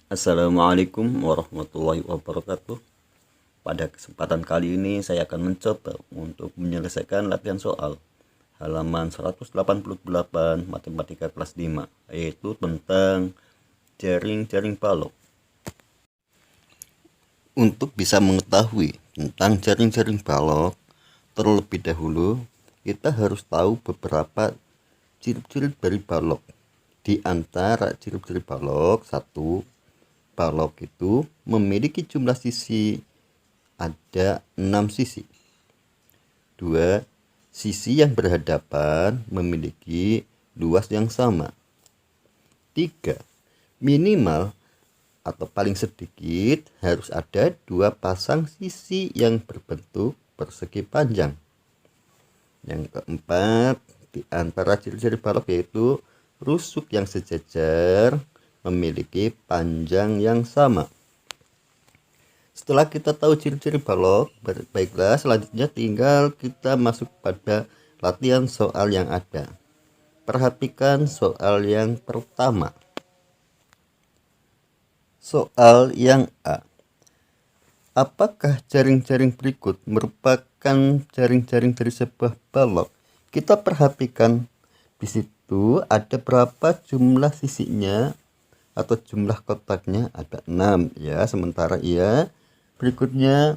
Assalamualaikum warahmatullahi wabarakatuh. Pada kesempatan kali ini saya akan mencoba untuk menyelesaikan latihan soal halaman 188 Matematika kelas 5, yaitu tentang jaring-jaring balok. Untuk bisa mengetahui tentang jaring-jaring balok, terlebih dahulu kita harus tahu beberapa ciri-ciri dari balok. Di antara ciri-ciri balok, satu, balok itu memiliki jumlah sisi ada 6 sisi. 2. Sisi yang berhadapan memiliki luas yang sama. 3. Minimal atau paling sedikit harus ada 2 pasang sisi yang berbentuk persegi panjang. Yang keempat, di antara ciri-ciri balok yaitu rusuk yang sejajar memiliki panjang yang sama. Setelah kita tahu ciri-ciri balok, baiklah selanjutnya tinggal kita masuk pada latihan soal yang ada. Perhatikan soal yang pertama. Soal yang A. Apakah jaring-jaring berikut merupakan jaring-jaring dari sebuah balok? Kita perhatikan di situ ada berapa jumlah sisinya atau jumlah kotaknya, ada 6 ya. Sementara berikutnya,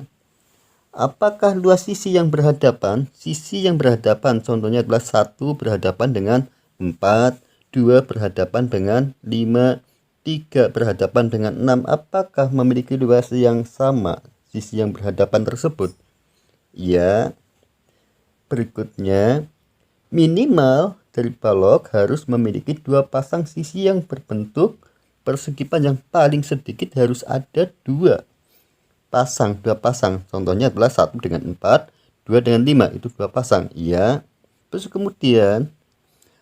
apakah luas sisi yang berhadapan? Sisi yang berhadapan contohnya adalah 1 berhadapan dengan 4, 2 berhadapan dengan 5, 3 berhadapan dengan 6. Apakah memiliki luas yang sama sisi yang berhadapan tersebut? Ya. Berikutnya, minimal dari balok harus memiliki 2 pasang sisi yang berbentuk persegi panjang. Paling sedikit harus ada 2 pasang. Contohnya adalah 1 dengan 4, 2 dengan 5, itu 2 pasang. Iya. Terus kemudian,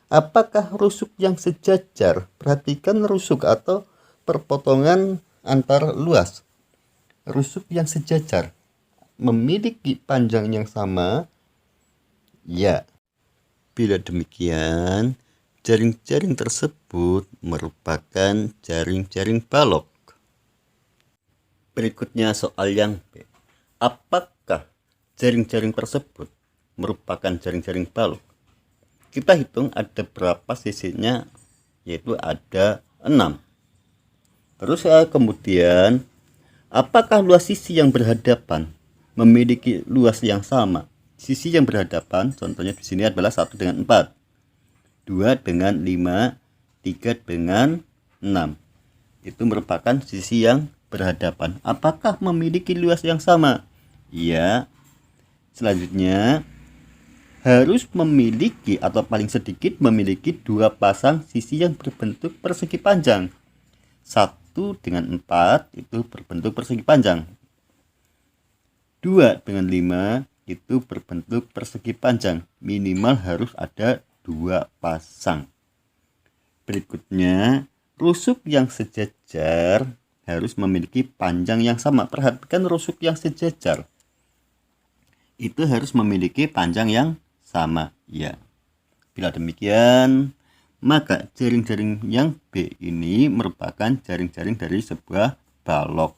apakah rusuk yang sejajar? Perhatikan rusuk atau perpotongan antar luas. Rusuk yang sejajar memiliki panjang yang sama. Ya. Bila demikian, jaring-jaring tersebut merupakan jaring-jaring balok. Berikutnya soal yang B. Apakah jaring-jaring tersebut merupakan jaring-jaring balok? Kita hitung ada berapa sisinya, yaitu ada 6. Terus kemudian, apakah luas sisi yang berhadapan memiliki luas yang sama? Sisi yang berhadapan contohnya di sini adalah 1 dengan 4, 2 dengan 5, 3 dengan 6. Itu merupakan sisi yang berhadapan. Apakah memiliki luas yang sama? Iya. Selanjutnya, harus memiliki atau paling sedikit memiliki 2 pasang sisi yang berbentuk persegi panjang. 1 dengan 4 itu berbentuk persegi panjang. 2 dengan 5 itu berbentuk persegi panjang. Minimal harus ada 2 pasang. Berikutnya, rusuk yang sejajar harus memiliki panjang yang sama. Perhatikan rusuk yang sejajar itu harus memiliki panjang yang sama. Ya. Bila demikian, maka jaring-jaring yang B ini merupakan jaring-jaring dari sebuah balok.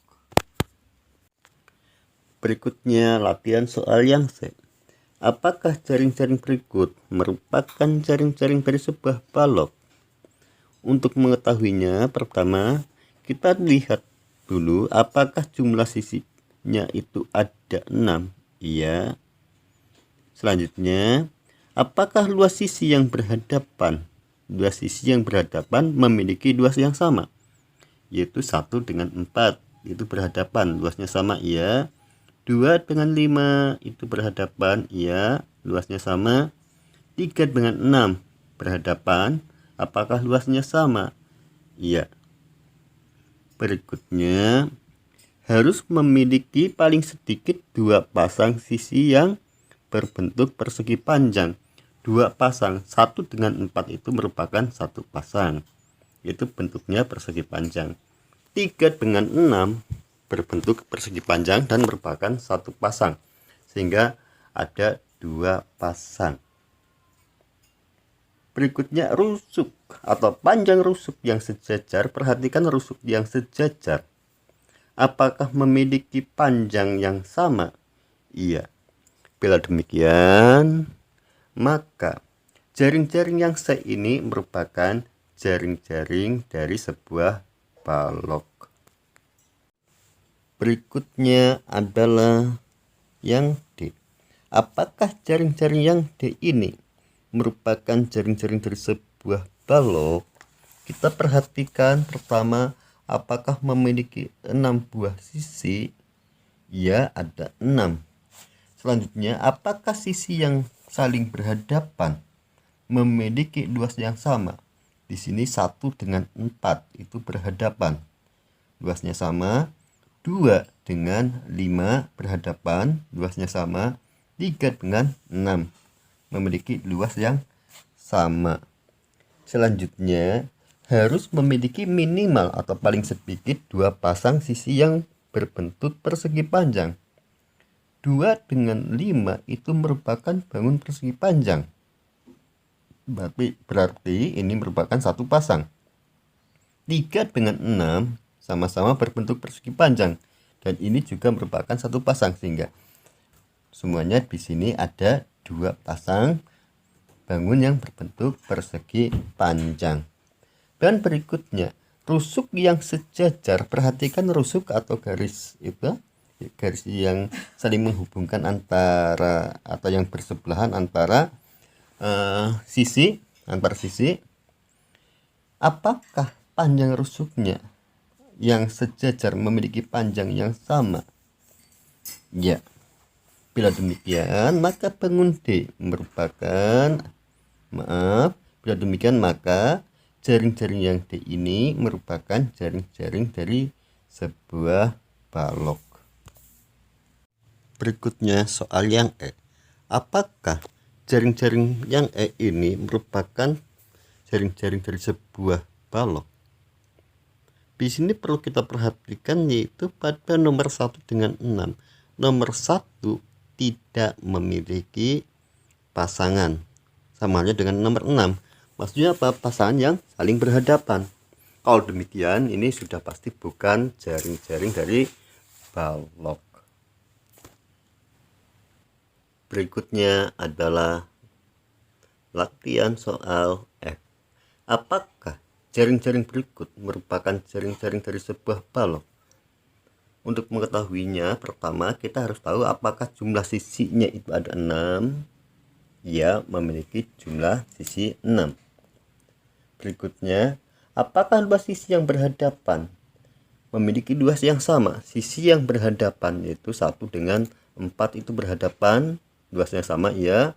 Berikutnya latihan soal yang C. Apakah jaring-jaring berikut merupakan jaring-jaring dari sebuah balok? Untuk mengetahuinya, pertama kita lihat dulu apakah jumlah sisinya itu ada 6. Iya. Selanjutnya, apakah luas sisi yang berhadapan? Luas sisi yang berhadapan memiliki luas yang sama, yaitu 1 dengan 4 itu berhadapan, luasnya sama. Iya. 2 dengan 5 itu berhadapan. Iya, luasnya sama. 3 dengan 6 berhadapan. Apakah luasnya sama? Iya. Berikutnya, harus memiliki paling sedikit 2 pasang sisi yang berbentuk persegi panjang. 2 pasang, 1 dengan 4 itu merupakan 1 pasang. Itu bentuknya persegi panjang. 3 dengan 6 berbentuk persegi panjang dan merupakan 1 pasang. Sehingga ada 2 pasang. Berikutnya rusuk atau panjang rusuk yang sejajar. Perhatikan rusuk yang sejajar. Apakah memiliki panjang yang sama? Iya. Bila demikian, maka jaring-jaring yang ini merupakan jaring-jaring dari sebuah balok. Berikutnya adalah yang D. Apakah jaring-jaring yang D ini merupakan jaring-jaring dari sebuah balok? Kita perhatikan pertama, apakah memiliki 6 buah sisi? Ya, ada 6. Selanjutnya, apakah sisi yang saling berhadapan memiliki luas yang sama? Di sini 1 dengan 4 itu berhadapan, luasnya sama. 2 dengan 5 berhadapan, luasnya sama. 3 dengan 6 memiliki luas yang sama. Selanjutnya, harus memiliki minimal atau paling sedikit 2 pasang sisi yang berbentuk persegi panjang. 2 dengan 5 itu merupakan bangun persegi panjang. Berarti ini merupakan 1 pasang. 3 dengan 6 sama-sama berbentuk persegi panjang, dan ini juga merupakan 1 pasang, sehingga semuanya di sini ada 2 pasang bangun yang berbentuk persegi panjang. Dan berikutnya, rusuk yang sejajar. Perhatikan rusuk atau garis itu, garis yang saling menghubungkan antara atau yang bersebelahan antara sisi, antar sisi. Apakah panjang rusuknya yang sejajar memiliki panjang yang sama? Ya. Bila demikian, maka bangun D merupakan bila demikian maka jaring-jaring yang D ini merupakan jaring-jaring dari sebuah balok. Berikutnya soal yang E. Apakah jaring-jaring yang E ini merupakan jaring-jaring dari sebuah balok? Di sini perlu kita perhatikan yaitu pada nomor 1 dengan 6. Nomor 1 tidak memiliki pasangan. Sama halnya dengan nomor 6. Maksudnya apa? Pasangan yang saling berhadapan. Kalau demikian, ini sudah pasti bukan jaring-jaring dari balok. Berikutnya adalah latihan soal F. Apakah jaring-jaring berikut merupakan jaring-jaring dari sebuah balok? Untuk mengetahuinya, pertama kita harus tahu apakah jumlah sisinya itu ada 6. Ya, memiliki jumlah sisi 6. Berikutnya, apakah luas sisi yang berhadapan memiliki luas yang sama? Sisi yang berhadapan yaitu 1 dengan 4 itu berhadapan, luasnya sama, ya.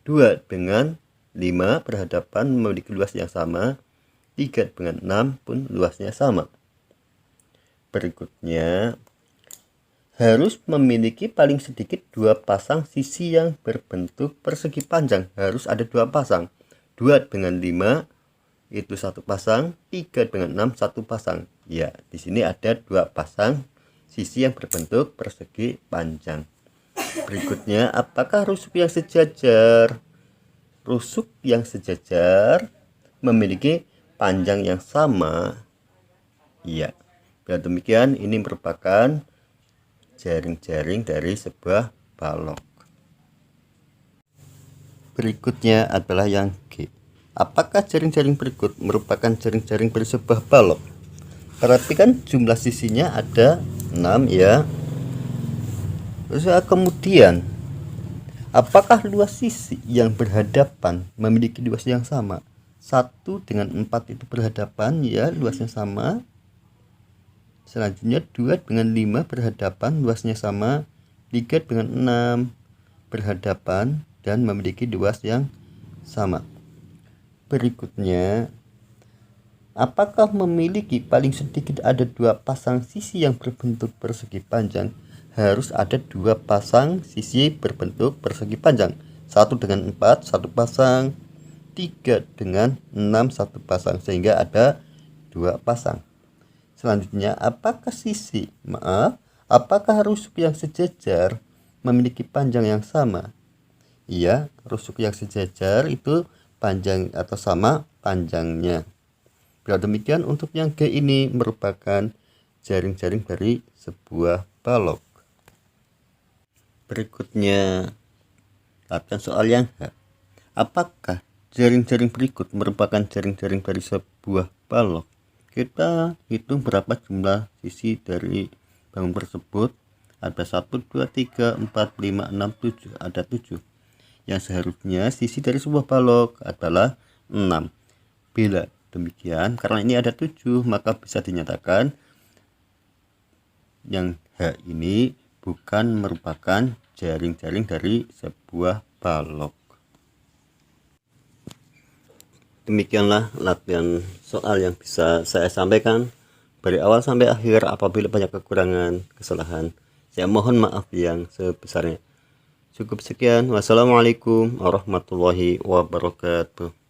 2 dengan 5 berhadapan, memiliki luas yang sama. 3 dengan 6 pun luasnya sama. Berikutnya, harus memiliki paling sedikit 2 pasang sisi yang berbentuk persegi panjang. Harus ada 2 pasang. 2 dengan 5 itu 1 pasang, 3 dengan 6 1 pasang. Ya, di sini ada 2 pasang sisi yang berbentuk persegi panjang. Berikutnya, apakah rusuk yang sejajar? Rusuk yang sejajar memiliki panjang yang sama. Iya. Bila demikian, ini merupakan jaring-jaring dari sebuah balok. Berikutnya adalah yang G. Apakah jaring-jaring berikut merupakan jaring-jaring dari sebuah balok? Perhatikan jumlah sisinya ada 6, ya. Terus kemudian, apakah luas sisi yang berhadapan memiliki luas yang sama? 1 dengan 4 itu berhadapan, ya, luasnya sama. Selanjutnya 2 dengan 5 berhadapan, luasnya sama. 3 dengan 6 berhadapan dan memiliki luas yang sama. Berikutnya, apakah memiliki paling sedikit ada 2 pasang sisi yang berbentuk persegi panjang? Harus ada 2 pasang sisi berbentuk persegi panjang. 1 dengan 4 1 pasang, 3 dengan 6 1 pasang, sehingga ada 2 pasang. Selanjutnya, apakah rusuk yang sejajar memiliki panjang yang sama? Iya, rusuk yang sejajar itu panjang atau sama panjangnya. Bila demikian, untuk yang G ini merupakan jaring-jaring dari sebuah balok. Berikutnya, latihan soal yang H. Apakah jaring-jaring berikut merupakan jaring-jaring dari sebuah balok? Kita hitung berapa jumlah sisi dari bangun tersebut. Ada 1, 2, 3, 4, 5, 6, 7. Ada 7. Yang seharusnya sisi dari sebuah balok adalah 6. Bila demikian, karena ini ada 7, maka bisa dinyatakan yang H ini bukan merupakan jaring-jaring dari sebuah balok. Demikianlah latihan soal yang bisa saya sampaikan dari awal sampai akhir. Apabila banyak kekurangan, kesalahan, saya mohon maaf yang sebesarnya. Cukup sekian. Wassalamualaikum warahmatullahi wabarakatuh.